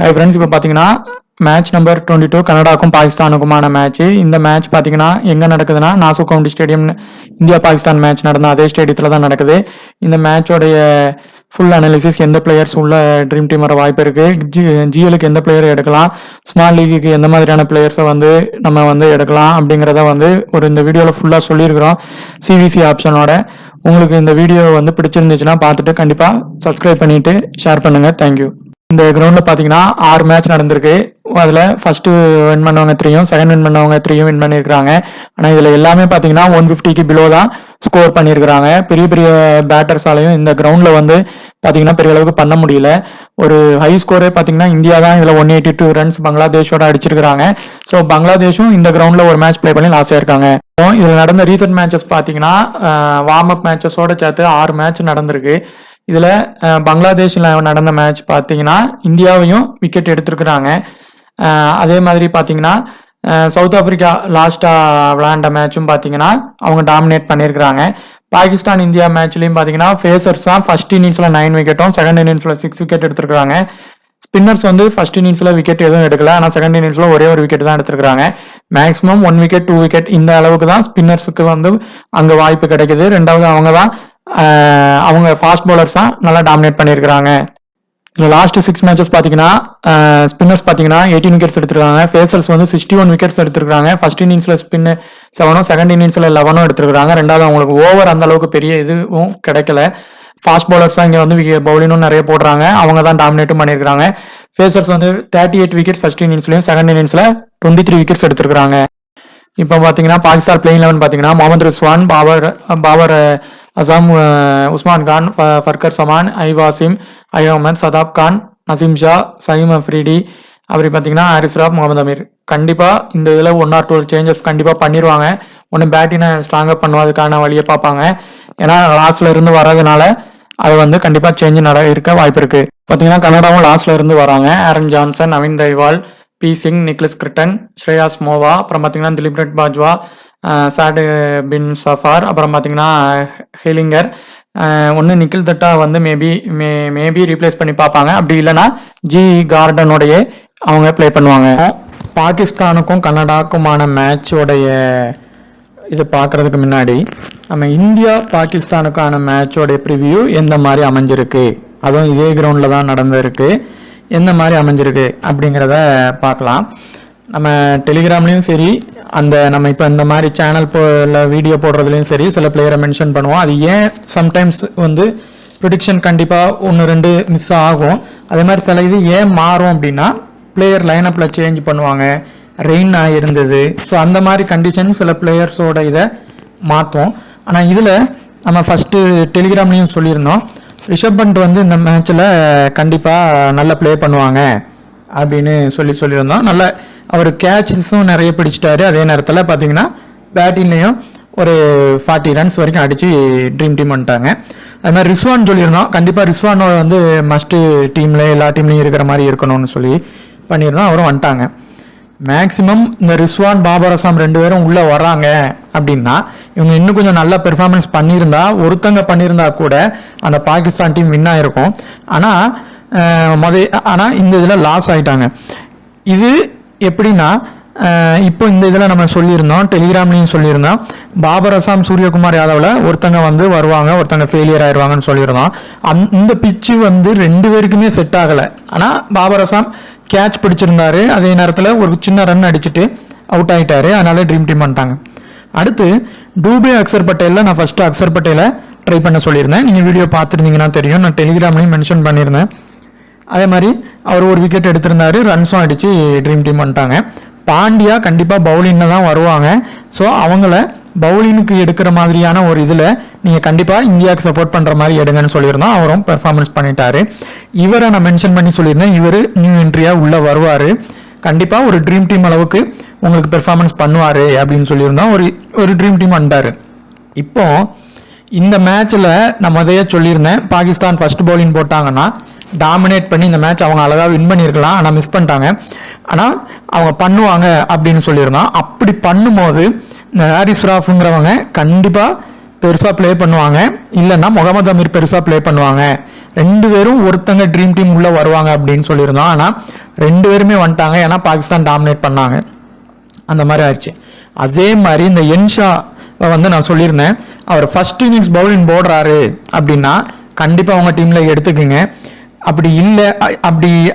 Hi friends, இப்போ பார்த்தீங்கன்னா match number 22 கனடாவுக்கும் பாகிஸ்தானுக்குமான மேட்ச். இந்த மேட்ச் பார்த்தீங்கன்னா எங்கே நடக்குதுன்னா Nassau county stadium. India Pakistan match நடந்த அதே ஸ்டேடியத்தில் தான் நடக்குது. இந்த மேட்சோடைய ஃபுல் அனாலிசிஸ், எந்த பிளேயர்ஸ் உள்ள ட்ரீம் டீம் வர வாய்ப்பு இருக்குது, ஜிஎலுக்கு எந்த பிளேயர் எடுக்கலாம், ஸ்மால் லீக்குக்கு எந்த மாதிரியான பிளேயர்ஸை நம்ம எடுக்கலாம் அப்படிங்கிறத இந்த வீடியோவில் ஃபுல்லாக சொல்லியிருக்கிறோம் சிவிசி ஆப்ஷனோட. உங்களுக்கு இந்த வீடியோ பிடிச்சிருந்துச்சுன்னா பார்த்துட்டு கண்டிப்பாக சப்ஸ்கிரைப் பண்ணிவிட்டு ஷேர் பண்ணுங்கள். தேங்க்யூ. இந்த கிரவுண்டில் பார்த்தீங்கன்னா 6 மேட்ச் நடந்திருக்கு. அதில் ஃபர்ஸ்ட்டு வின் பண்ணவங்க 3யும், செகண்ட் வின் பண்ணவங்க 3யும் வின் பண்ணியிருக்காங்க. ஆனால் இதில் எல்லாமே பார்த்தீங்கன்னா 150க்கு பிலோ தான் ஸ்கோர் பண்ணியிருக்கிறாங்க. பெரிய பெரிய பேட்டர்ஸாலையும் இந்த கிரவுண்டில் பார்த்தீங்கன்னா பெரிய அளவுக்கு பண்ண முடியல. ஒரு ஹை ஸ்கோரே பார்த்தீங்கன்னா இந்தியா தான் இதில் 182 ரன்ஸ் பங்களாதேஷோட அடிச்சிருக்கிறாங்க. ஸோ பங்களாதேஷும் இந்த கிரவுண்டில் ஒரு மேட்ச் ப்ளே பண்ணி லாஸ் ஆயிருக்காங்க. இதில் நடந்த ரீசெண்ட் மேட்சஸ் பார்த்தீங்கன்னா வார்ம் அப் மேட்சஸோட சேர்த்து 6 மேட்ச் நடந்திருக்கு. இதில் பங்களாதேஷில் நடந்த மேட்ச் பார்த்தீங்கன்னா இந்தியாவையும் விக்கெட் எடுத்திருக்கிறாங்க. அதே மாதிரி பார்த்தீங்கன்னா சவுத் ஆப்பிரிக்கா லாஸ்ட்டாக விளையாண்ட மேட்சும் பார்த்தீங்கன்னா அவங்க டாமினேட் பண்ணியிருக்கிறாங்க. பாகிஸ்தான் இந்தியா மேட்ச்லையும் பார்த்தீங்கன்னா ஃபேசர்ஸ் தான் ஃபர்ஸ்ட் இன்னிங்ஸில் 9 விக்கெட்டும் செகண்ட் இன்னிங்ஸில் 6 விக்கெட் எடுத்திருக்கிறாங்க. ஸ்பின்னர்ஸ் ஃபர்ஸ்ட் இன்னிங்ஸில் விக்கெட் எதுவும் எடுக்கல, ஆனால் செகண்ட் இன்னிங்ஸில் ஒரே ஒரு விக்கெட் தான் எடுத்திருக்காங்க. மேக்ஸிமம் 1 விக்கெட் 2 விக்கெட் இந்த அளவுக்கு தான் ஸ்பின்னர்ஸுக்கு அங்கே வாய்ப்பு கிடைக்குது. ரெண்டாவது அவங்க ஃபாஸ்ட் பவுலர்ஸ் தான் நல்லா டாமினேட் பண்ணியிருக்கிறாங்க. இதில் லாஸ்ட் 6 மேட்சஸ் பார்த்தீங்கன்னா ஸ்பின்னர்ஸ் பார்த்தீங்கன்னா 18 விக்கெட்ஸ் எடுத்திருக்காங்க. ஃபேசர்ஸ் 61 விக்கெட்ஸ் எடுத்திருக்காங்க. ஃபர்ஸ்ட் இன்னிங்ஸில் ஸ்பின்னு 7ம் செகண்ட் இன்னிங்ஸில் 11ம் எடுத்திருக்காங்க. ரெண்டாவது அவங்களுக்கு ஓவர் அந்த அளவுக்கு பெரிய இதுவும் கிடைக்கல. ஃபாஸ்ட் பவுலர்ஸ் தான் இங்கே பவுலிங்கும் நிறைய போடுறாங்க. அவங்க தான் டாமினேட்டும் பண்ணியிருக்காங்க. ஃபேசர்ஸ் 38 விக்கெட்ஸ் ஃபர்ஸ்ட் இன்னிங்ஸ்லையும் செகண்ட் இன்னிங்ஸில் 23 விக்கெட்ஸ் எடுத்திருக்காங்க. இப்போ பார்த்தீங்கன்னா பாகிஸ்தான் பிளேயிங் 11 பார்த்தீங்கன்னா முகமது ரிஸ்வான், பாபர் அசாம், உஸ்மான் கான், ஃபர்கர் சமான், ஐவாசிம், அஹமத், சதாப் கான், நசீம் ஷா, சயீம் அஃப்ரிடி, அப்படி பார்த்தீங்கன்னா ஹாரிஸ் ராஃப், முகமது அமீர். கண்டிப்பாக இந்த இதில் 1 or 2 சேஞ்சஸ் கண்டிப்பாக பண்ணிடுவாங்க. ஒன்று பேட்டினை ஸ்ட்ராங்காக பண்ணுவதுக்கான வழியை பார்ப்பாங்க. ஏன்னா லாஸ்ட்ல இருந்து வர்றதுனால அது கண்டிப்பாக சேஞ்ச் இருக்க வாய்ப்பு இருக்கு. பார்த்தீங்கன்னா கனடாவும் லாஸ்ட்ல இருந்து வராங்க. Aaron Johnson, Naveen Dhaliwal, P Singh, Nicholas Kirton, Shreyas Movva, அப்புறம் பார்த்தீங்கன்னா திலீப் பாஜ்வா, சாட் பின் சஃபார், அப்புறம் பார்த்தீங்கன்னா ஹெலிங்கர். ஒன்று நிக்கில் தட்டா மேபி ரீப்ளேஸ் பண்ணி பார்ப்பாங்க. அப்படி இல்லைன்னா ஜி கார்டனோடைய அவங்க ப்ளே பண்ணுவாங்க. பாகிஸ்தானுக்கும் கனடாக்குமான மேட்சோடைய இதை பார்க்கறதுக்கு முன்னாடி நம்ம இந்தியா பாகிஸ்தானுக்கான மேட்சோடைய ப்ரிவியூ எந்த மாதிரி அமைஞ்சிருக்கு, அதுவும் இதே கிரவுண்டில் தான் நடந்திருக்கு, எந்த மாதிரி அமைஞ்சிருக்கு அப்படிங்கிறத பார்க்கலாம். நம்ம டெலிகிராம்லேயும் சரி, நம்ம இப்போ இந்த மாதிரி சேனல் வீடியோ போடுறதுலையும் சரி சில பிளேயரை மென்ஷன் பண்ணுவோம். அது ஏன் சம்டைம்ஸ் ப்ரிடிக்ஷன் கண்டிப்பாக 1-2 மிஸ் ஆகும். அதே மாதிரி சில இது ஏன் மாறும் அப்படின்னா பிளேயர் லைனப்பில் சேஞ்ச் பண்ணுவாங்க, ரெயின் ஆகிருந்தது. ஸோ அந்த மாதிரி கண்டிஷன் சில பிளேயர்ஸோட இதை மாற்றும். ஆனால் இதில் நம்ம ஃபஸ்ட்டு டெலிகிராம்லேயும் சொல்லியிருந்தோம், ரிஷப் பண்ட் இந்த மேட்ச்சில் கண்டிப்பாக நல்லா ப்ளே பண்ணுவாங்க அப்படின்னு சொல்லியிருந்தோம். நல்ல அவர் கேட்சஸும் நிறைய பிடிச்சிட்டாரு. அதே நேரத்தில் பார்த்தீங்கன்னா பேட்டிங்லேயும் ஒரு 40 ரன்ஸ் வரைக்கும் அடித்து ட்ரீம் டீம் வந்துட்டாங்க. அது மாதிரி ரிஸ்வான் சொல்லியிருந்தோம், கண்டிப்பாக ரிஸ்வான் மஸ்ட்டு டீமில் எல்லா டீம்லேயும் இருக்கிற மாதிரி இருக்கணும்னு சொல்லி பண்ணியிருந்தோம். அவரும் வந்துட்டாங்க. மேக்ஸிமம் இந்த ரிஸ்வான், பாபர் அசாம் 2 பேரும் உள்ளே வராங்க அப்படின்னா இவங்க இன்னும் கொஞ்சம் நல்லா பெர்ஃபார்மன்ஸ் பண்ணியிருந்தா, ஒருத்தங்க பண்ணியிருந்தா கூட அந்த பாகிஸ்தான் டீம் வின் ஆகிருக்கும். ஆனால் இந்த இதில் லாஸ் ஆகிட்டாங்க. இது எப்படின்னா இப்போ இந்த இதில் நம்ம சொல்லியிருந்தோம், டெலிகிராம்லேயும் சொல்லியிருந்தோம், பாபர் அசாம், சூரியகுமார் யாதவில் ஒருத்தங்க வருவாங்க, ஒருத்தங்க ஃபெயிலியர் ஆயிடுவாங்கன்னு சொல்லியிருந்தோம். இந்த பிச்சு 2 பேருக்குமே செட் ஆகலை. ஆனால் பாபர் அசாம் கேட்ச் பிடிச்சிருந்தாரு, அதே நேரத்தில் ஒரு சின்ன ரன் அடிச்சுட்டு அவுட் ஆகிட்டாரு. அதனால ட்ரீம் டீம் வந்துட்டாங்க. அடுத்து டூபே, அக்சர் பட்டேலில் நான் ஃபஸ்ட்டு அக்சர் பட்டேலை ட்ரை பண்ண சொல்லியிருந்தேன். நீங்கள் வீடியோ பார்த்துருந்தீங்கன்னா தெரியும், நான் டெலிகிராம்லையும் மென்ஷன் பண்ணியிருந்தேன். அதே மாதிரி அவர் ஒரு விக்கெட் எடுத்திருந்தாரு, ரன்ஸும் அடித்து ட்ரீம் டீம் வந்துட்டாங்க. பாண்டியா கண்டிப்பாக பவுலிங்கில் தான் வருவாங்க. ஸோ அவங்கள பவுலிங்க்கு எடுக்கிற மாதிரியான ஒரு இதில் நீங்கள் கண்டிப்பாக இந்தியாவுக்கு சப்போர்ட் பண்ணுற மாதிரி எடுங்கன்னு சொல்லியிருந்தோம். அவரும் பெர்ஃபார்மன்ஸ் பண்ணிட்டாரு. இவரை நான் மென்ஷன் பண்ணி சொல்லியிருந்தேன், இவர் நியூ என்ட்ரியாக உள்ளே வருவார், கண்டிப்பாக ஒரு ட்ரீம் டீம் அளவுக்கு உங்களுக்கு பெர்ஃபார்மன்ஸ் பண்ணுவார் அப்படின்னு சொல்லியிருந்தோம். ஒரு ட்ரீம் டீம் வந்துட்டார். இப்போ இந்த மேட்ச்சில் நான் முதல்ல சொல்லியிருந்தேன், பாகிஸ்தான் ஃபர்ஸ்ட் பவுலிங் போட்டாங்கன்னா டாமினேட் பண்ணி இந்த மேட்ச் அவங்க அழகாக வின் பண்ணியிருக்கலாம், ஆனால் மிஸ் பண்ணிட்டாங்க. ஆனால் அவங்க பண்ணுவாங்க அப்படின்னு சொல்லியிருந்தோம். அப்படி பண்ணும்போது இந்த ஹாரிஸ் ராஃப்ங்கிறவங்க கண்டிப்பாக பெருசாக ப்ளே பண்ணுவாங்க, இல்லைன்னா முகமது அமீர் பெருசாக ப்ளே பண்ணுவாங்க. 2 பேரும் ஒருத்தங்க ட்ரீம் டீம் உள்ளே வருவாங்க அப்படின்னு சொல்லியிருந்தோம். ஆனால் 2 பேருமே வந்துட்டாங்க, ஏன்னா பாகிஸ்தான் டாமினேட் பண்ணாங்க, அந்த மாதிரி ஆயிடுச்சு. அதே மாதிரி இந்த என்ஷா வந்து நான் சொல்லியிருந்தேன், அவர் ஃபர்ஸ்ட் இன்னிங்ஸ் பவுலிங் போடுறாரு அப்படின்னா கண்டிப்பாக அவங்க டீமில் எடுத்துக்குங்க. அப்படி இல்லை,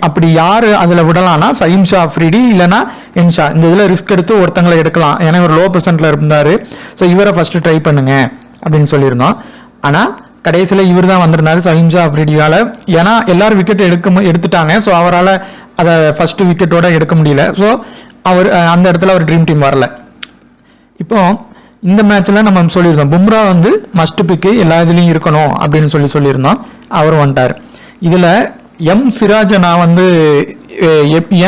அப்படி யார் அதில் விடலாம்னா சயீம் ஷா அஃப்ரிடி இல்லைன்னா என்ஷா. இந்த இதில் ரிஸ்க் எடுத்து ஒருத்தங்களை எடுக்கலாம், ஏன்னா இவர் லோ பெர்சன்ட்ல இருந்தார். ஸோ இவரை ஃபர்ஸ்ட் ட்ரை பண்ணுங்க அப்படின்னு சொல்லியிருந்தோம். ஆனால் கடைசியில் இவர் தான் வந்திருந்தாரு சயீம் ஷா அஃப்ரிடியால். ஏன்னா எல்லாரும் விக்கெட் எடுத்துட்டாங்க. ஸோ அவரால் அதை ஃபர்ஸ்ட் விக்கெட்டோட எடுக்க முடியல. ஸோ அவர் அந்த இடத்துல அவர் ட்ரீம் டீம் வரல. இப்போ இந்த மேட்ச்சில் நம்ம சொல்லியிருந்தோம் பும்ரா வந்து மஸ்ட் பிக்கு எல்லா இதுலேயும் இருக்கணும் அப்படின்னு சொல்லியிருந்தோம். அவர் வந்துட்டார். இதில் எம் சிராஜை நான் வந்து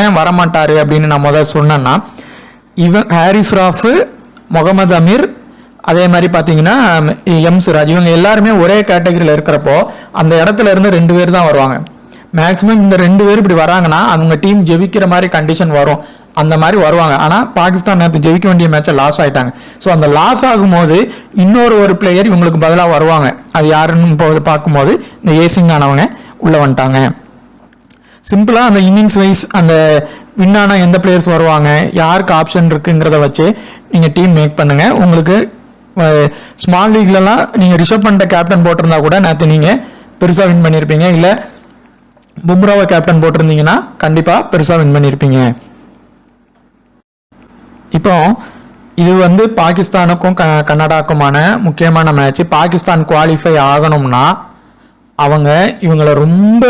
ஏன் வரமாட்டார் அப்படின்னு நான் முதல்ல சொன்னேன்னா, ஹாரிஸ் ராஃப், முகமது அமீர், அதே மாதிரி பார்த்தீங்கன்னா எம் சிராஜ், இவங்க எல்லாருமே ஒரே கேட்டகரியில் இருக்கிறப்போ அந்த இடத்துல இருந்து 2 பேர் தான் வருவாங்க. மேக்ஸிமம் இந்த 2 பேர் இப்படி வராங்கன்னா அவங்க டீம் ஜெயிக்கிற மாதிரி கண்டிஷன் வரும், அந்த மாதிரி வருவாங்க. ஆனால் பாகிஸ்தான் நேற்று ஜெயிக்க வேண்டிய மேட்சை லாஸ் ஆயிட்டாங்க. ஸோ அந்த லாஸ் ஆகும்போது இன்னொரு பிளேயர் இவங்களுக்கு பதிலாக வருவாங்க. அது யாருன்னு பார்க்கும்போது இந்த ஏசிங் ஆனவங்க உள்ளே வந்துட்டாங்க. சிம்பிளாக அந்த இன்னிங்ஸ் வைஸ் அந்த வின்னான எந்த பிளேயர்ஸ் வருவாங்க, யாருக்கு ஆப்ஷன் இருக்குங்கிறத வச்சு நீங்கள் டீம் மேக் பண்ணுங்க. உங்களுக்கு ஸ்மால் லீக்லலாம் நீங்கள் ரிஷப் பண்ட கேப்டன் போட்டிருந்தா கூட நேற்று நீங்கள் பெருசாக வின் பண்ணியிருப்பீங்க. இல்லை பும்ராவை கேப்டன் போட்டிருந்தீங்கன்னா கண்டிப்பாக பெருசாக வின் பண்ணியிருப்பீங்க. இப்போ இது வந்து பாகிஸ்தானுக்கும் கனடாக்குமான முக்கியமான மேட்ச். பாகிஸ்தான் குவாலிஃபை ஆகணும்னா அவங்க இவங்களை ரொம்ப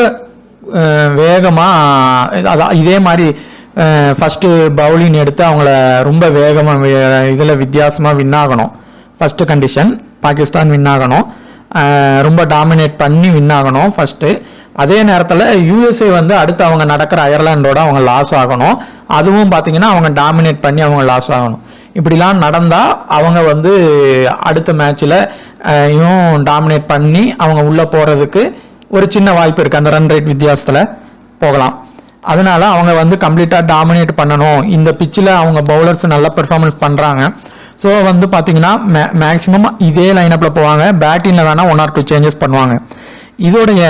வேகமாக இதே மாதிரி ஃபஸ்ட்டு பவுலிங் எடுத்து அவங்கள ரொம்ப வேகமாக இதில் வித்தியாசமாக வின் ஆகணும். ஃபஸ்ட்டு கண்டிஷன் பாகிஸ்தான் வின் ஆகணும், ரொம்ப டாமினேட் பண்ணி வின் ஆகணும் ஃபஸ்ட்டு. அதே நேரத்தில் யூஎஸ்ஏ வந்து அடுத்து அவங்க நடக்கிற அயர்லாண்டோட அவங்க லாஸ் ஆகணும். அதுவும் பார்த்தீங்கன்னா அவங்க டாமினேட் பண்ணி அவங்க லாஸ் ஆகணும். இப்படிலாம் நடந்தால் அவங்க வந்து அடுத்த மேட்ச்சில் இவன் டாமினேட் பண்ணி அவங்க உள்ளே போகிறதுக்கு ஒரு சின்ன வாய்ப்பு இருக்குது, அந்த ரன் ரேட் வித்தியாசத்தில் போகலாம். அதனால அவங்க வந்து கம்ப்ளீட்டாக டாமினேட் பண்ணணும். இந்த பிச்சில் அவங்க பவுலர்ஸ் நல்லா பெர்ஃபார்மன்ஸ் பண்ணுறாங்க. ஸோ வந்து பார்த்தீங்கன்னா மேக்ஸிமம் இதே லைனப்பில் போவாங்க. பேட்டிங்கில் வேணால் 1 or 2 சேஞ்சஸ் பண்ணுவாங்க. இதோடைய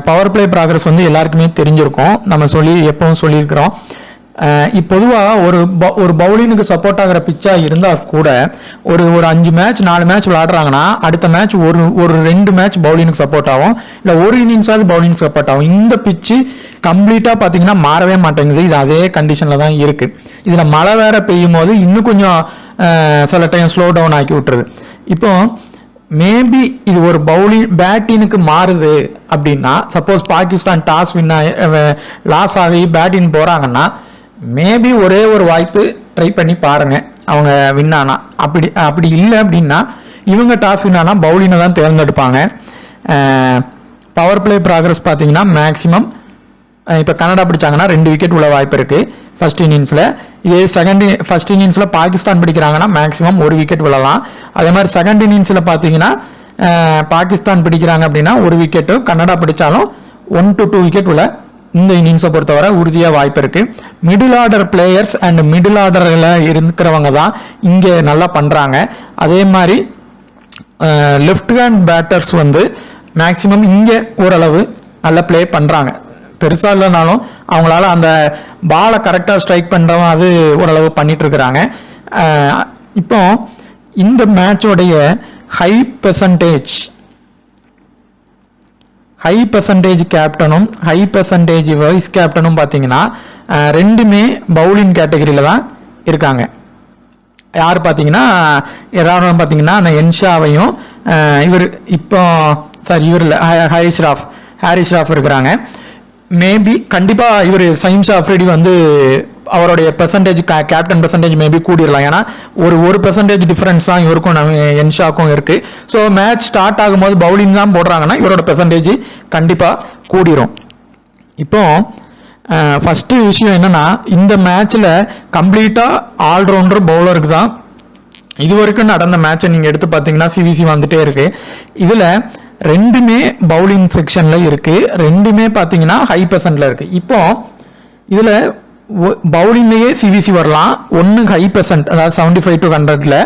பவர் பிளே ப்ராக்ரஸ் வந்து எல்லாருக்குமே தெரிஞ்சிருக்கும், நம்ம எப்பவும் சொல்லியிருக்கிறோம். பொதுவாக ஒரு பவுலிங்குக்கு சப்போர்ட் ஆகிற பிச்சா இருந்தால் கூட ஒரு 5 மேட்ச் 4 மேட்ச் விளையாடுறாங்கன்னா அடுத்த மேட்ச் ஒரு 2 மேட்ச் பவுலிங்குக்கு சப்போர்ட் ஆகும், இல்லை ஒரு இன்னிங்ஸாவது பவுலிங் சப்போர்ட் ஆகும். இந்த பிச்சு கம்ப்ளீட்டாக பார்த்தீங்கன்னா மாறவே மாட்டேங்குது. இது அதே கண்டிஷனில் தான் இருக்குது. இதில் மழை வேற பெய்யும் போது இன்னும் கொஞ்சம் சில டைம் ஸ்லோ டவுன் ஆக்கி விட்டுருது. இப்போ மேபி இது ஒரு பேட்டினுக்கு மாறுது அப்படின்னா, சப்போஸ் பாகிஸ்தான் டாஸ் லாஸ் ஆகி பேட்டின் போகிறாங்கன்னா மேபி ஒரே ஒரு வாய்ப்பு ட்ரை பண்ணி பாருங்க அவங்க வின் ஆனா. அப்படி இல்லை அப்படின்னா இவங்க டாஸ் வின் ஆனா பவுலிங்கை தான் தேர்ந்தெடுப்பாங்க. பவர் பிளே ப்ராக்ரஸ் பார்த்தீங்கன்னா மேக்ஸிமம் இப்போ கனடா பிடிச்சாங்கன்னா 2 விக்கெட் உள்ள வாய்ப்பு இருக்குது ஃபர்ஸ்ட் இன்னிங்ஸில். இதே ஃபர்ஸ்ட் இன்னிங்ஸில் பாகிஸ்தான் பிடிக்கிறாங்கன்னா மேக்ஸிமம் 1 விக்கெட் விழலாம். அதே மாதிரி செகண்ட் இன்னிங்ஸில் பார்த்தீங்கன்னா பாகிஸ்தான் பிடிக்கிறாங்க அப்படின்னா 1 விக்கெட்டும், கனடா பிடிச்சாலும் 1 to 2 விக்கெட் உள்ள இந்த இன்னிங்ஸை பொறுத்தவரை உறுதியாக வாய்ப்பு இருக்குது. Middle order players and middle ஆர்டரில் இருக்கிறவங்க தான் இங்கே நல்லா பண்ணுறாங்க. அதே மாதிரி லெஃப்ட் ஹேண்ட் பேட்டர்ஸ் வந்து மேக்ஸிமம் இங்கே ஓரளவு நல்லா ப்ளே பண்ணுறாங்க. பெருசாக இல்லைனாலும் அவங்களால அந்த பாலை கரெக்டாக ஸ்ட்ரைக் பண்ணுறவங்க அது ஓரளவு பண்ணிட்டு இருக்கிறாங்க. இப்போ இந்த மேட்சோடைய ஹை பெர்சன்டேஜ் கேப்டனும் ஹை பெர்சன்டேஜ் வைஸ் கேப்டனும் பார்த்தீங்கன்னா 2மே பவுலிங் கேட்டகரியில் தான் இருக்காங்க. யார் பார்த்தீங்கன்னா யாரும் பார்த்தீங்கன்னா அந்த என்ஷாவையும் இவர் ஹாரிஸ் ராஃப் இருக்கிறாங்க. மேபி கண்டிப்பாக இவர் சயீம் ஷா அஃப்ரிடி வந்து அவருடைய பெர்சன்டேஜ் கேப்டன் பெர்சன்டேஜ் மேபி கூடிடலாம். ஏன்னா ஒரு பெர்சன்டேஜ் டிஃபரன்ஸ் தான் இவருக்கும் என்ஷாக்கும் இருக்குது. ஸோ மேட்ச் ஸ்டார்ட் ஆகும்போது பவுலிங் தான் போடுறாங்கன்னா இவரோட பெர்சன்டேஜ் கண்டிப்பாக கூடிரும். இப்போ ஃபஸ்ட்டு விஷயம் என்னென்னா, இந்த மேட்ச்சில் கம்ப்ளீட்டாக ஆல்ரவுண்டர் பவுலருக்கு தான் இது வரைக்கும் நடந்த மேட்சை நீங்கள் எடுத்து பார்த்தீங்கன்னா சிவிசி வந்துட்டே இருக்குது. இதில் 2மே பவுலிங் செக்ஷனில் இருக்குது, 2மே பார்த்தீங்கன்னா ஹை பெர்சன்டில் இருக்குது. இப்போ இதில் பவுலிங்லேயே சிவிசி வரலாம். ஒன்று ஹை பெர்சன்ட், அதாவது 75 to 100ல்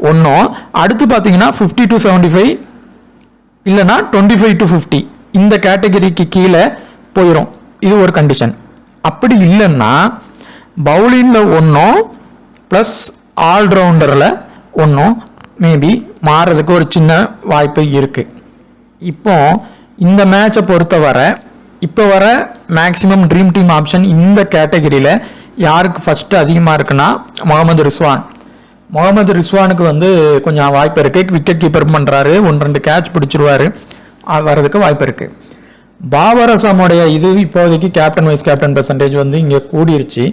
ஒன்றும், அடுத்து பார்த்தீங்கன்னா 50 to 75 இல்லைனா 25 to 50 இந்த கேட்டகரிக்கு கீழே போயிடும். இது ஒரு கண்டிஷன். அப்படி இல்லைன்னா பவுலிங்கில் ஒன்றும் ப்ளஸ் ஆல்ரவுண்டரில் ஒன்றும் மேபி மாறுறதுக்கு ஒரு சின்ன வாய்ப்பு இருக்குது. இப்போ இந்த மேட்சை பொறுத்தவரை இப்போ வர மேக்ஸிமம் ட்ரீம் டீம் ஆப்ஷன் இந்த கேட்டகரியில் யாருக்கு ஃபஸ்ட்டு அதிகமாக இருக்குன்னா முகமது ரிஸ்வானுக்கு வந்து கொஞ்சம் வாய்ப்பு இருக்குது. விக்கெட் கீப்பர் பண்ணுறாரு, 1-2 கேட்ச் பிடிச்சிருவாரு, வர்றதுக்கு வாய்ப்பு இருக்குது. பாபர் அசாமுடைய இது இப்போதைக்கு கேப்டன் வைஸ் கேப்டன் பெர்சன்டேஜ் வந்து இங்கே கூடிருச்சு.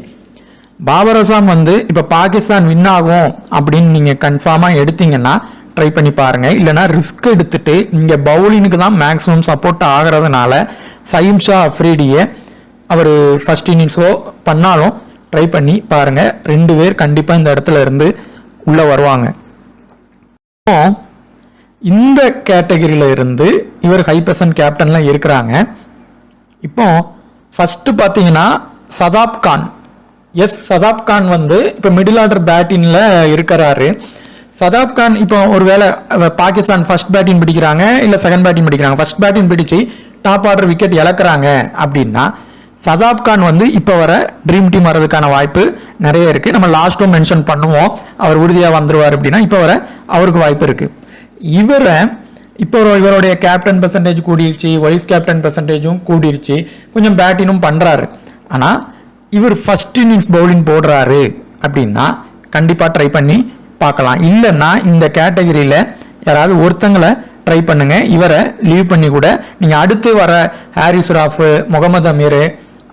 பாபர் அசாம் வந்து இப்போ பாகிஸ்தான் வின் ஆகும் அப்படின்னு நீங்கள் கன்ஃபார்மாக எடுத்தீங்கன்னா ட்ரை பண்ணி பாருங்கள். இல்லைனா ரிஸ்க் எடுத்துட்டு இங்கே பவுலிங்க்கு தான் மேக்ஸிமம் சப்போர்ட் ஆகிறதுனால சயீம் ஷா அஃப்ரிடியை அவர் ஃபர்ஸ்ட் இன்னிங்ஸோ பண்ணாலும் ட்ரை பண்ணி பாருங்கள். 2 பேர் கண்டிப்பாக இந்த இடத்துல இருந்து உள்ளே வருவாங்க. இப்போ இந்த கேட்டகரியில் இருந்து இவர் ஹை பெர்சன்ட் கேப்டன்லாம் இருக்கிறாங்க. இப்போ ஃபஸ்ட்டு பார்த்தீங்கன்னா சதாப் கான் வந்து இப்போ மிடில் ஆர்டர் பேட்டிங்கில் இருக்கிறாரு. சதாப் கான் இப்போ ஒருவேளை பாகிஸ்தான் ஃபர்ஸ்ட் பேட்டிங் பிடிக்கிறாங்க இல்லை செகண்ட் பேட்டிங் பிடிக்கிறாங்க, ஃபர்ஸ்ட் பேட்டிங் பிடிச்சி டாப் ஆர்டர் விக்கெட் இழக்கிறாங்க அப்படின்னா சதாப் கான் வந்து இப்போ வர ட்ரீம் டீம் வர்றதுக்கான வாய்ப்பு நிறைய இருக்குது. நம்ம லாஸ்ட்டும் மென்ஷன் பண்ணுவோம், அவர் உறுதியாக வந்துருவார் அப்படின்னா இப்போ வர அவருக்கு வாய்ப்பு இருக்குது. இப்போ இவருடைய கேப்டன் பெர்சன்டேஜ் கூடிருச்சு, வைஸ் கேப்டன் பெர்சன்டேஜும் கூடிருச்சு, கொஞ்சம் பேட்டிங்கும் பண்ணுறாரு. ஆனால் இவர் ஃபர்ஸ்ட் இன்னிங்ஸ் பவுலிங் போடுறாரு அப்படின்னா கண்டிப்பாக ட்ரை பண்ணி பார்க்கலாம். இல்லைன்னா இந்த கேட்டகரியில் யாராவது ஒருத்தங்களை ட்ரை பண்ணுங்க, இவரை லீவ் பண்ணி கூட நீங்கள் அடுத்து வர ஹாரிஸ் ராஃப், முகமது அமீர்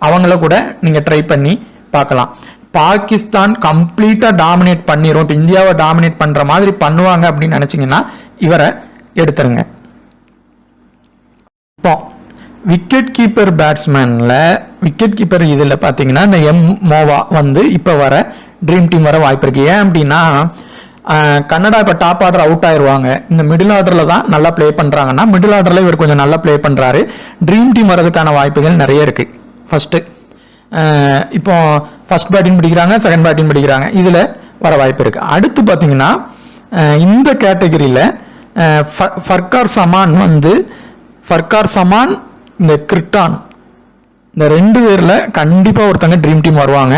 அவங்கள கூட நீங்கள் ட்ரை பண்ணி பார்க்கலாம். பாகிஸ்தான் கம்ப்ளீட்டாக டாமினேட் பண்ணிடும், இப்போ இந்தியாவை டாமினேட் பண்ணுற மாதிரி பண்ணுவாங்க அப்படின்னு நினச்சிங்கன்னா இவரை எடுத்துருங்க. இப்போ விக்கெட் கீப்பர் பேட்ஸ்மேனில் விக்கெட் கீப்பர் இதில் பார்த்தீங்கன்னா இந்த மோவா வந்து இப்போ வர ட்ரீம் டீம் வர வாய்ப்பு இருக்குது. ஏன் அப்படின்னா கன்னடா இப்போ டாப் ஆர்டர் அவுட் ஆயிடுவாங்க, இந்த மிடில் ஆர்டரில் தான் நல்லா ப்ளே பண்ணுறாங்கன்னா மிடில் ஆர்டரில் இவர் கொஞ்சம் நல்லா ப்ளே பண்ணுறாரு, ட்ரீம் டீம் வரதுக்கான வாய்ப்புகள் நிறைய இருக்குது. ஃபஸ்ட்டு இப்போ ஃபர்ஸ்ட் பேட்டிங் பிடிக்கிறாங்க, செகண்ட் பேட்டிங் பிடிக்கிறாங்க, இதில் வர வாய்ப்பு இருக்குது. அடுத்து பார்த்தீங்கன்னா இந்த கேட்டகரியில் ஃபர்கார் சமான் இந்த கிரிட்டான் இந்த 2 பேரில் கண்டிப்பாக ஒருத்தங்க ட்ரீம் டீம் வருவாங்க.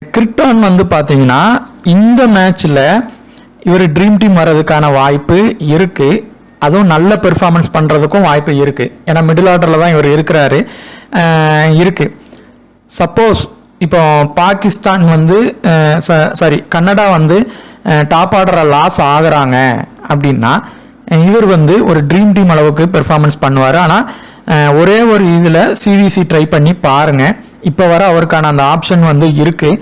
கிரிட்டான் வந்து பார்த்தீங்கன்னா இந்த மேட்ச்சில் இவர் ட்ரீம் டீம் வர்றதுக்கான வாய்ப்பு இருக்குது. அதுவும் நல்ல பெர்ஃபார்மன்ஸ் பண்ணுறதுக்கும் வாய்ப்பு இருக்குது. ஏன்னா மிடில் ஆர்டரில் தான் இவர் இருக்கிறாரு இருக்குது. சப்போஸ் இப்போ பாகிஸ்தான் வந்து கன்னடா வந்து டாப் ஆர்டரை லாஸ் ஆகுறாங்க அப்படின்னா இவர் வந்து ஒரு ட்ரீம் டீம் அளவுக்கு பெர்ஃபார்மன்ஸ் பண்ணுவார். ஆனால் ஒரே ஒரு இதில் சிவிசி ட்ரை பண்ணி பாருங்கள், இப்போ வர அவருக்கான அந்த ஆப்ஷன் வந்து இருக்குது.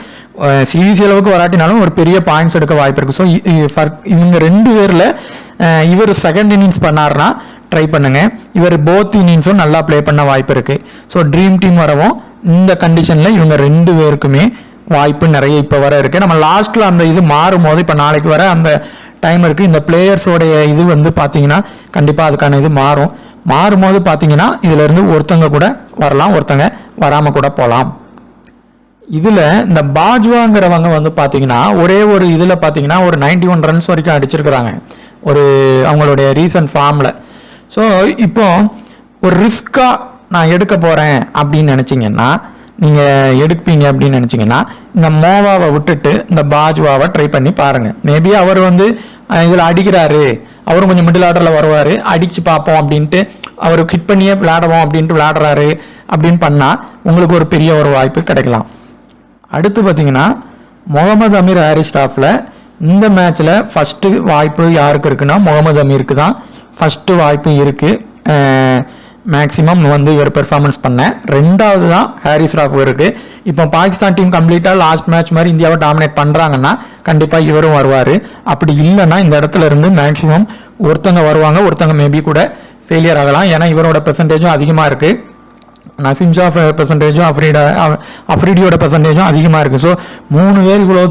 சிவிசி அளவுக்கு வராட்டினாலும் ஒரு பெரிய பாயிண்ட்ஸ் எடுக்க வாய்ப்பு இருக்குது. ஸோ இவங்க 2 பேரில் இவர் செகண்ட் இன்னிங்ஸ் பண்ணார்னா ட்ரை பண்ணுங்கள், இவர் போத் இன்னிங்ஸும் நல்லா ப்ளே பண்ண வாய்ப்பு இருக்குது. ஸோ ட்ரீம் டீம் வரவும் இந்த கண்டிஷனில் இவங்க 2 பேருக்குமே வாய்ப்பு நிறைய இப்போ வர இருக்குது. நம்ம லாஸ்ட்டில் அந்த இது மாறும்போது இப்போ நாளைக்கு வர அந்த டைம் இருக்குது, இந்த பிளேயர்ஸோடைய இது வந்து பார்த்தீங்கன்னா கண்டிப்பாக அதுக்கான இது மாறும்போது பார்த்தீங்கன்னா இதிலேருந்து ஒருத்தங்க கூட வரலாம், ஒருத்தங்க வராமல் கூட போகலாம். இதில் இந்த பாஜ்வாங்கிறவங்க வந்து பார்த்தீங்கன்னா ஒரே ஒரு இதில் பார்த்தீங்கன்னா ஒரு 91 ரன்ஸ் வரைக்கும் அடிச்சிருக்கிறாங்க ஒரு அவங்களுடைய ரீசன்ட் ஃபார்மில். ஸோ இப்போ ஒரு ரிஸ்க்காக நான் எடுக்க போகிறேன் அப்படின்னு நினச்சிங்கன்னா நீங்கள் எடுப்பீங்க அப்படின்னு நினச்சிங்கன்னா இந்த மோவாவை விட்டுட்டு இந்த பாஜ்வாவை ட்ரை பண்ணி பாருங்கள். மேபி அவர் வந்து இதில் அடிக்கிறாரு, அவரும் கொஞ்சம் மிடில் ஆர்டரில் வருவார், அடித்து பார்ப்போம் அப்படின்ட்டு அவர் ஹிட் பண்ணியே விளையாடுவோம் அப்படின்ட்டு விளையாடுறாரு அப்படின்னு பண்ணால் உங்களுக்கு ஒரு பெரிய ஒரு வாய்ப்பு கிடைக்கலாம். அடுத்து பார்த்தீங்கன்னா முகமது அமீர் ஹாரிஸ் ராஃபில் இந்த மேட்ச்சில் ஃபஸ்ட்டு வாய்ப்பு யாருக்கு இருக்குன்னா முகமது அமீருக்கு தான் ஃபஸ்ட்டு வாய்ப்பு இருக்குது. மேக்ஸிமம் வந்து இவர் பெர்ஃபார்மன்ஸ் பண்ண. 2வது தான் ஹாரிஸ் ராஃப் இருக்குது. இப்போ பாகிஸ்தான் டீம் கம்ப்ளீட்டாக லாஸ்ட் மேட்ச் மாதிரி இந்தியாவை டாமினேட் பண்ணுறாங்கன்னா கண்டிப்பாக இவரும் வருவார். அப்படி இல்லைன்னா இந்த இடத்துல இருந்து மேக்ஸிமம் ஒருத்தங்க வருவாங்க, ஒருத்தங்க மேபி கூட ஃபெயிலியர் ஆகலாம். ஏன்னா இவரோட பெர்சன்டேஜும் அதிகமாக இருக்குது, நசீம் ஷா பெர்சன்டேஜும் அஃப்ரிடியோட பெர்சன்டேஜும் அதிகமாக இருக்குது. ஸோ 3 பேர் இவ்வளோ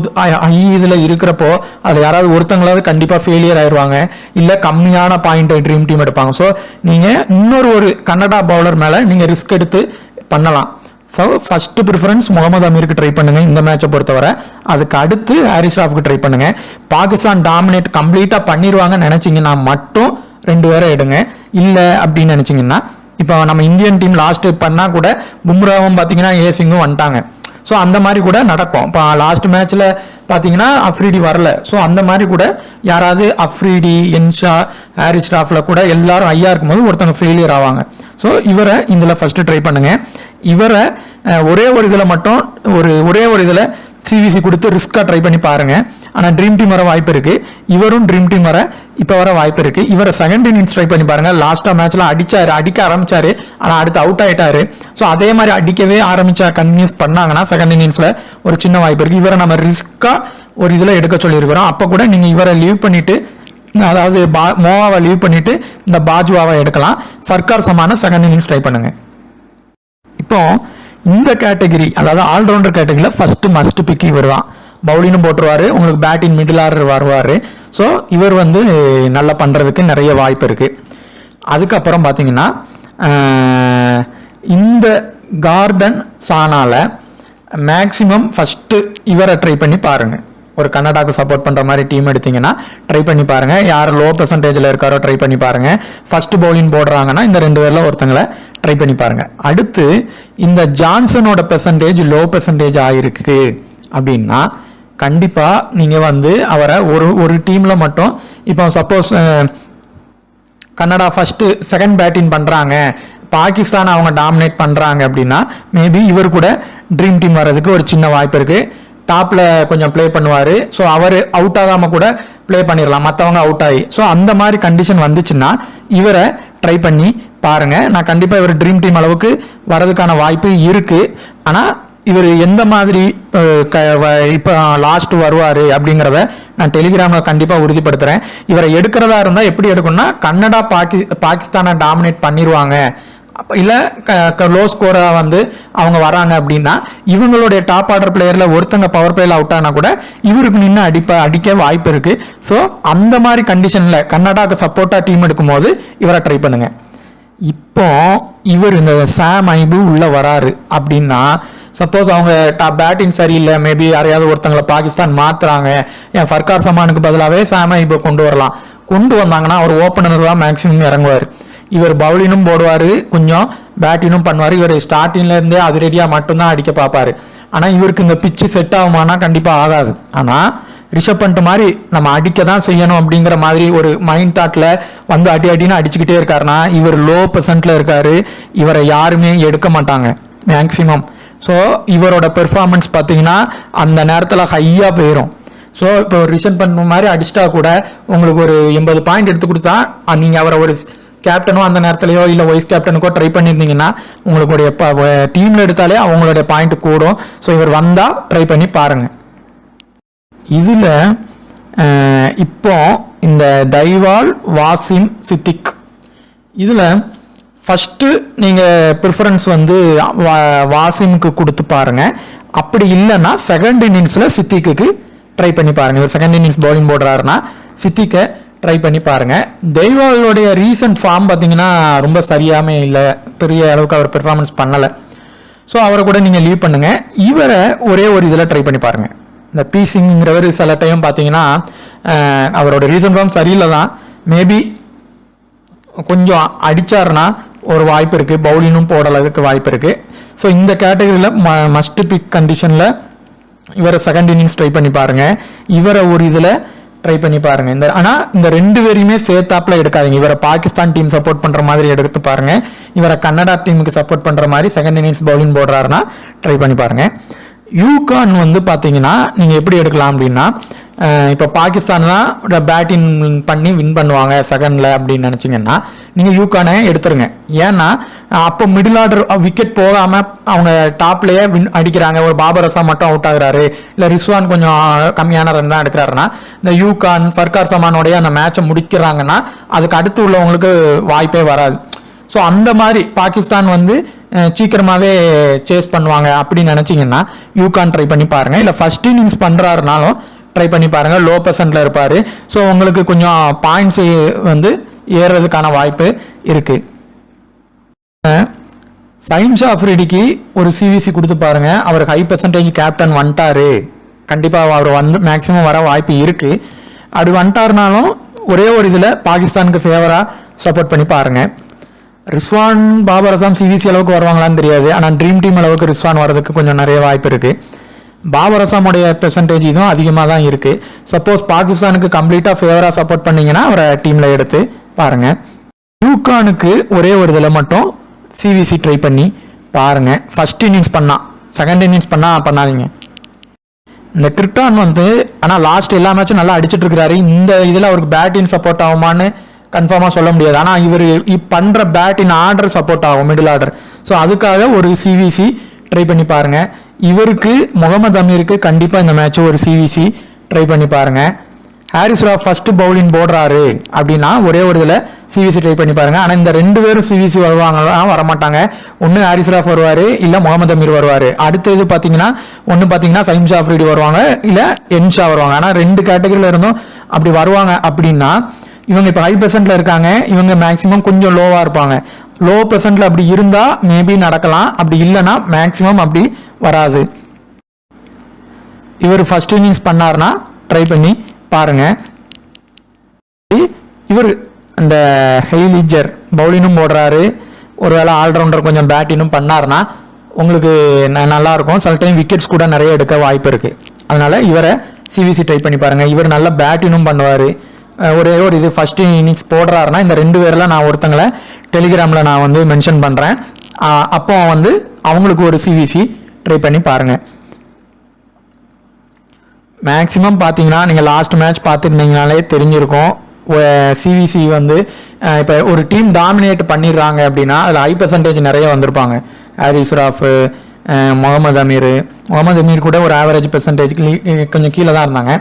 இதில் இருக்கிறப்போ அதில் யாராவது ஒருத்தங்களாவது கண்டிப்பாக ஃபெயிலியர் ஆயிடுவாங்க, இல்லை கம்மியான பாயிண்ட் ட்ரீம் டீம் எடுப்பாங்க. ஸோ நீங்கள் இன்னொரு கன்னடா பவுலர் மேலே நீங்கள் ரிஸ்க் எடுத்து பண்ணலாம். ஸோ ஃபர்ஸ்ட் ப்ரிஃபரன்ஸ் முகமது அமீருக்கு ட்ரை பண்ணுங்க இந்த மேட்சை பொறுத்தவரை. அதுக்கு அடுத்து ஹாரிஸ் ராஃப்க்கு ட்ரை பண்ணுங்க. பாகிஸ்தான் டாமினேட் கம்ப்ளீட்டாக பண்ணிடுவாங்கன்னு நினைச்சிங்கன்னா மட்டும் 2 பேரை எடுங்க. இல்லை அப்படின்னு நினைச்சிங்கன்னா இப்போ நம்ம இந்தியன் டீம் லாஸ்ட் பண்ணால் கூட பும்ராவும் பார்த்தீங்கன்னா ஏசிங்கும் வந்துட்டாங்க. ஸோ அந்த மாதிரி கூட நடக்கும். இப்போ லாஸ்ட் மேட்ச்சில் பார்த்தீங்கன்னா அஃப்ரீடி வரல. ஸோ அந்த மாதிரி கூட யாராவது அஃப்ரீடி, என்ஷா, ஹாரிஸ் ராஃபில் கூட எல்லாரும் ஐயா இருக்கும்போது ஒருத்தவங்க ஃபெயிலியர் ஆவாங்க. ஸோ இவரை இதில் ஃபஸ்ட்டு ட்ரை பண்ணுங்க. இவரை ஒரே ஒரு இதில் மட்டும் ஒரே ஒரு இதில் சிவிசி கொடுத்து ரிஸ்க்காக ட்ரை பண்ணி பாருங்க. ஆனால் ட்ரீம் டீம் வர வாய்ப்பு இருக்கு. இவரும் ட்ரீம் டீம் இப்போ வர வாய்ப்பு இருக்கு. இவரை செகண்ட் இன்னிங்ஸ் ட்ரை பண்ணி பாருங்க. லாஸ்டா மேட்ச்ல அடிக்க ஆரம்பிச்சாரு, ஆனால் அடுத்து அவுட் ஆயிட்டாரு. ஸோ அதே மாதிரி அடிக்கவே ஆரம்பிச்சா கன்வின்ஸ் பண்ணாங்கன்னா செகண்ட் இன்னிங்ஸ்ல ஒரு சின்ன வாய்ப்பு இருக்கு. இவரை நம்ம ரிஸ்கா ஒரு இதில் எடுக்க சொல்லியிருக்கிறோம். அப்போ கூட நீங்க இவரை லீவ் பண்ணிட்டு, அதாவது மோவாவை லீவ் பண்ணிட்டு இந்த பாஜுவாவை எடுக்கலாம். ஃபர்கார் சமான செகண்ட் இன்னிங்ஸ் ட்ரை பண்ணுங்க. இப்போ இந்த கேட்டகிரி, அதாவது ஆல்ரவுண்டர் கேட்டகிரியில் ஃபர்ஸ்ட் மஸ்ட் பிக் இவர் தான். பவுலிங்கும் போட்டுருவாரு, உங்களுக்கு பேட்டிங் மிடில் ஆர்டர் வருவார். ஸோ இவர் நல்லா பண்ணுறதுக்கு நிறைய வாய்ப்பு இருக்குது. அதுக்கப்புறம் பார்த்தீங்கன்னா இந்த கார்டன் சானால மேக்சிமம் ஃபஸ்ட்டு இவரை ட்ரை பண்ணி பாருங்கள். ஒரு கன்னடாவுக்கு சப்போர்ட் பண்ணுற மாதிரி டீம் எடுத்தீங்கன்னா ட்ரை பண்ணி பாருங்கள். யார் லோ பெர்சன்டேஜில் இருக்காரோ ட்ரை பண்ணி பாருங்கள். ஃபர்ஸ்ட் பவுலிங் போடுறாங்கன்னா இந்த 2 பேரில் ஒருத்தங்களை ட்ரை பண்ணி பாருங்கள். அடுத்து இந்த ஜான்சனோட பெர்சன்டேஜ் லோ பெர்சன்டேஜ் ஆகிருக்கு அப்படின்னா கண்டிப்பாக நீங்கள் அவரை ஒரு டீமில் மட்டும், இப்போ suppose Kannada first second batting பண்ணுறாங்க, பாகிஸ்தான் அவங்க டாமினேட் பண்ணுறாங்க அப்படின்னா மேபி இவர் கூட ட்ரீம் டீம் வர்றதுக்கு ஒரு சின்ன வாய்ப்பு இருக்குது. டாப்பில் கொஞ்சம் ப்ளே பண்ணுவார். ஸோ அவர் அவுட் ஆகாமல் கூட ப்ளே பண்ணிடலாம், மற்றவங்க அவுட் ஆகி. ஸோ அந்த மாதிரி கண்டிஷன் வந்துச்சுன்னா இவரை ட்ரை பண்ணி பாருங்கள். நான் கண்டிப்பாக இவர் ட்ரீம் டீம் அளவுக்கு வரதுக்கான வாய்ப்பு இருக்குது. ஆனால் இவர் எந்த மாதிரி இப்போ லாஸ்ட் வருவார் அப்படிங்கிறத நான் டெலிகிராமில் கண்டிப்பாக உறுதிப்படுத்துகிறேன். இவரை எடுக்கிறதா இருந்தால் எப்படி எடுக்கணும்னா கன்னடா பாகிஸ்தானை டாமினேட் பண்ணிடுவாங்க, இல்லை லோ ஸ்கோராக அவங்க வராங்க அப்படின்னா இவங்களுடைய டாப் ஆர்டர் பிளேயரில் ஒருத்தங்க பவர் பிளேயில் அவுட் ஆனால் கூட இவருக்கு நின்று அடிக்க வாய்ப்பு இருக்குது. ஸோ அந்த மாதிரி கண்டிஷனில் கன்னடாவுக்கு சப்போர்ட்டாக டீம் எடுக்கும்போது இவரை ட்ரை பண்ணுங்க. இப்போ இவர் இந்த சாம் ஐபு உள்ள வராரு அப்படின்னா சப்போஸ் அவங்க பேட்டிங் சரியில்லை, மேபி யாரையாவது ஒருத்தங்களை பாகிஸ்தான் மாத்துறாங்க, என் ஃபர்கார் சமானுக்கு பதிலாகவே சாம் ஐபு கொண்டு வரலாம். கொண்டு வந்தாங்கன்னா அவர் ஓப்பனர் தான் மேக்ஸிமம் இறங்குவார். இவர் பவுலிங்கும் போடுவார், கொஞ்சம் பேட்டிங்கும் பண்ணுவார். இவர் ஸ்டார்டிங்லேருந்தே அதிரடியாக மட்டும்தான் அடிக்க பார்ப்பார். ஆனால் இவருக்கு இந்த பிச்சு செட் ஆகுமானா கண்டிப்பாக ஆகாது. ஆனால் ரிஷப் பண்ட் மாதிரி நம்ம அடிக்க தான் செய்யணும் அப்படிங்கிற மாதிரி ஒரு மைண்ட் தாட்டில் அடின்னு அடிச்சுக்கிட்டே இருக்காருன்னா இவர் லோ பெர்சன்ட்ல இருக்காரு. இவரை யாருமே எடுக்க மாட்டாங்க மேக்சிமம். ஸோ இவரோட பெர்ஃபார்மன்ஸ் பார்த்தீங்கன்னா அந்த நேரத்தில் ஹையாக போயிடும். ஸோ இப்போ ஒரு ரிஷப் பண்ட் மாதிரி அடிச்சிட்டா கூட உங்களுக்கு ஒரு 80 பாயிண்ட் எடுத்து கொடுத்தா நீங்கள் அவரை ஒரு கேப்டனோ அந்த நேரத்துலையோ இல்லை வைஸ் கேப்டனுக்கோ ட்ரை பண்ணியிருந்தீங்கன்னா உங்களுடைய டீமில் எடுத்தாலே அவங்களுடைய பாயிண்ட் கூடும். ஸோ இவர் வந்தால் ட்ரை பண்ணி பாருங்கள். இதில் இப்போ இந்த தைவால், வாசிம், சித்திக் இதில் ஃபஸ்ட்டு நீங்கள் ப்ரிஃபரன்ஸ் வாசிமுக்கு கொடுத்து பாருங்கள். அப்படி இல்லைன்னா செகண்ட் இன்னிங்ஸில் சித்திக்கு ட்ரை பண்ணி பாருங்கள். இவர் செகண்ட் இன்னிங்ஸ் பவுலிங் போடுறாருன்னா சித்திக்கை ட்ரை பண்ணி பாருங்கள். தெய்வாலுடைய ரீசன்ட் ஃபார்ம் பார்த்தீங்கன்னா ரொம்ப சரியாமே இல்லை, பெரிய அளவுக்கு அவர் பெர்ஃபார்மன்ஸ் பண்ணலை. ஸோ அவரை கூட நீங்கள் லீவ் பண்ணுங்கள். இவரை ஒரே ஒரு இதில் ட்ரை பண்ணி பாருங்கள். இந்த பி சிங்கிறவர் சில டைம் பார்த்தீங்கன்னா அவரோட ரீசன்ட் ஃபார்ம் சரியில்லை தான், மேபி கொஞ்சம் அடித்தாருன்னா ஒரு வாய்ப்பு இருக்குது, பவுலிங்கும் போடுறதுக்கு வாய்ப்பு இருக்குது. ஸோ இந்த கேட்டகரியில் மஸ்ட் பிக் கண்டிஷனில் இவரை செகண்ட் இன்னிங்ஸ் ட்ரை பண்ணி பாருங்கள். இவரை ஒரு இதில் ட்ரை பண்ணி பாருங்க. ஆனால் இந்த 2 பேரையுமே சேர்த்தாப்புல எடுக்காதீங்க. இவரை பாகிஸ்தான் டீம் சப்போர்ட் பண்ணுற மாதிரி எடுத்து பாருங்க. இவரை கன்னடா டீமுக்கு சப்போர்ட் பண்ணுற மாதிரி செகண்ட் இன்னிங்ஸ் பவுலிங் போடுறாருன்னா ட்ரை பண்ணி பாருங்க. யூகான் பார்த்தீங்கன்னா நீங்கள் எப்படி எடுக்கலாம் அப்படின்னா இப்போ பாகிஸ்தான் தான் பேட்டிங் பண்ணி வின் பண்ணுவாங்க செகண்டில் அப்படின்னு நினச்சிங்கன்னா நீங்கள் யூகானை எடுத்துருங்க. ஏன்னா அப்போ மிடில் ஆர்டர் விக்கெட் போகாமல் அவங்க டாப்லேயே வின் அடிக்கிறாங்க. ஒரு பாபர் அசாம் மட்டும் அவுட் ஆகுறாரு, இல்லை ரிஸ்வான் கொஞ்சம் கம்மியான ரன் தான் எடுக்கிறாருன்னா இந்த யூகான், ஃபர்கார் சமானோடைய அந்த மேட்சை முடிக்கிறாங்கன்னா அதுக்கு அடுத்து உள்ளவங்களுக்கு வாய்ப்பே வராது. ஸோ அந்த மாதிரி பாகிஸ்தான் சீக்கிரமாகவே சேஸ் பண்ணுவாங்க அப்படின்னு நினச்சிங்கன்னா யூகான் ட்ரை பண்ணி பாருங்கள். இல்லை ஃபர்ஸ்ட் இன்னிங்ஸ் பண்ணுறாருனாலும் ட்ரை பண்ணி பாருங்கள். லோ பெர்சன்ட்ல இருப்பார். ஸோ உங்களுக்கு கொஞ்சம் பாயிண்ட்ஸ் ஏறுறதுக்கான வாய்ப்பு இருக்குது. சைம்ஸ் ஆஃப்ரிடிக்கு ஒரு சிவிசி கொடுத்து பாருங்க. அவருக்கு ஹை பெர்சன்டேஜ் கேப்டன் வந்துட்டாரு, கண்டிப்பாக அவர் மேக்ஸிமம் வர வாய்ப்பு இருக்குது. அப்படி வந்துட்டாருனாலும் ஒரே ஒரு இதில் பாகிஸ்தானுக்கு ஃபேவராக சப்போர்ட் பண்ணி பாருங்கள். ரிஸ்வான் பாபர் அசாம் சிவிசி அளவுக்கு வருவாங்களான்னு தெரியாது, ஆனால் ட்ரீம் டீம் அளவுக்கு ரிஸ்வான் வரதுக்கு கொஞ்சம் நிறைய வாய்ப்பு இருக்குது. பாபர் அசாமுடைய பெர்சன்டேஜ் இதுவும் அதிகமாக தான் இருக்குது. சப்போஸ் பாகிஸ்தானுக்கு கம்ப்ளீட்டாக ஃபேவராக சப்போர்ட் பண்ணிங்கன்னா அவரை டீமில் எடுத்து பாருங்கள். யூகானுக்கு ஒரே ஒரு இதில் மட்டும் சிவிசி ட்ரை பண்ணி பாருங்கள். ஃபர்ஸ்ட் இன்னிங்ஸ் பண்ணால், செகண்ட் இன்னிங்ஸ் பண்ணாதீங்க. இந்த கிரிட்டான் ஆனால் லாஸ்ட் எல்லா மேட்சும் நல்லா அடிச்சுட்டு இருக்கிறாரு. இந்த இதில் அவருக்கு பேட்டிங் சப்போர்ட் ஆகுமான்னு கன்ஃபார்மாக சொல்ல முடியாது. ஆனால் இவர் பண்ணுற பேட்டின் ஆர்டர் சப்போர்ட் ஆகும், மிடில் ஆர்டர். ஸோ அதுக்காக ஒரு சிவிசி ட்ரை பண்ணி பாருங்கள். இவருக்கு முகமது அமீருக்கு கண்டிப்பாக இந்த மேட்ச் ஒரு சிவிசி ட்ரை பண்ணி பாருங்கள். ஹாரிஸ் ராஃப் ஃபஸ்ட்டு பவுலிங் போடுறாரு அப்படின்னா ஒரே ஒரு இதில் சிவிசி ட்ரை பண்ணி பாருங்கள். ஆனால் இந்த 2 பேரும் சிவிசி வருவாங்களா? வரமாட்டாங்க. ஒன்று ஹாரிஸ் ராஃப் வருவார், இல்லை முகமது அமீர் வருவார். அடுத்தது பார்த்தீங்கன்னா சைம்ஸ் ஆஃப்ரிடி வருவாங்க, இல்லை என்ஷா வருவாங்க. ஆனால் 2 கேட்டகரியில் இருந்தும் அப்படி வருவாங்க. அப்படின்னா இவங்க இப்போ ஹை பெர்சென்ட்ல இருக்காங்க, இவங்க மேக்ஸிமம் கொஞ்சம் லோவாக இருப்பாங்க. லோ பெர்சென்ட்ல அப்படி இருந்தால் மேபி நடக்கலாம், அப்படி இல்லைன்னா மேக்ஸிமம் அப்படி வராது. இவர் ஃபர்ஸ்ட் இன்னிங்ஸ் பண்ணார்னா ட்ரை பண்ணி பாருங்க. இவர் இந்த ஹெய்லிஜர் பவுலிங்கும் போடுறாரு, ஒருவேளை ஆல்ரவுண்டர் கொஞ்சம் பேட்டிங்கும் பண்ணார்னா உங்களுக்கு நல்லா இருக்கும். சில டைம் விக்கெட்ஸ் கூட நிறைய எடுக்க வாய்ப்பு இருக்கு. அதனால இவரை சிவிசி ட்ரை பண்ணி பாருங்க. இவர் நல்ல பேட்டிங்கும் பண்ணுவார். ஒரே ஒரு இது ஃபர்ஸ்ட் இன்னிங்ஸ் போடுறாருன்னா இந்த 2 பேர்ல நான் ஒருத்தங்களை டெலிகிராமில் நான் மென்ஷன் பண்ணுறேன். அப்போ அவங்களுக்கு ஒரு சிவிசி ட்ரை பண்ணி பாருங்க. மேக்ஸிமம் பார்த்தீங்கன்னா நீங்கள் லாஸ்ட் மேட்ச் பார்த்துருந்தீங்கனாலே தெரிஞ்சிருக்கும். சிவிசி இப்போ ஒரு டீம் டாமினேட் பண்ணிடுறாங்க அப்படின்னா அதில் ஹை பெர்சன்டேஜ் நிறைய வந்திருப்பாங்க. ஹாரிஸ் ராஃப், முகமது அமீர் கூட ஒரு ஆவரேஜ் பெர்சன்டேஜ் கொஞ்சம் கீழே தான் இருந்தாங்க.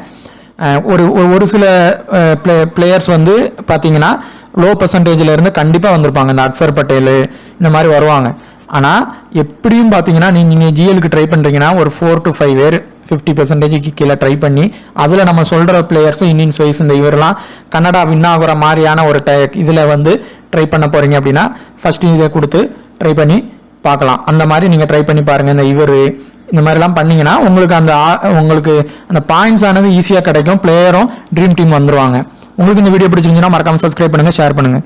ஒரு சில பிளேயர்ஸ் பார்த்தீங்கன்னா லோ பெர்சன்டேஜில் இருந்து கண்டிப்பாக வந்திருப்பாங்க. இந்த அக்சர் பட்டேல் இந்த மாதிரி வருவாங்க. ஆனால் எப்படியும் பார்த்தீங்கன்னா நீங்கள் ஜிஎலுக்கு ட்ரை பண்ணுறீங்கன்னா ஒரு 4 to 5 பேர் 50% கீழே ட்ரை பண்ணி அதில் நம்ம சொல்கிற பிளேயர்ஸும் இன்னிங்ஸ் வைஸ் இந்த இவரெல்லாம் கன்னடா வின் ஆகிற மாதிரியான ஒரு இதில் ட்ரை பண்ண போகிறீங்க அப்படின்னா ஃபஸ்ட்டு இதை கொடுத்து ட்ரை பண்ணி பார்க்கலாம். அந்த மாதிரி நீங்கள் ட்ரை பண்ணி பாருங்கள். இந்த மாதிரிலாம் பண்ணிங்கன்னா உங்களுக்கு அந்த பாயிண்ட்ஸ் ஆனது ஈஸியாக கிடைக்கும். பிளேயரும் ட்ரீம் டீம் வந்துருவாங்க. உங்களுக்கு இந்த வீடியோ பிடிச்சிருந்துச்சுன்னா மறக்காமல் சப்ஸ்கிரைப் பண்ணுங்கள், ஷேர் பண்ணுங்கள்.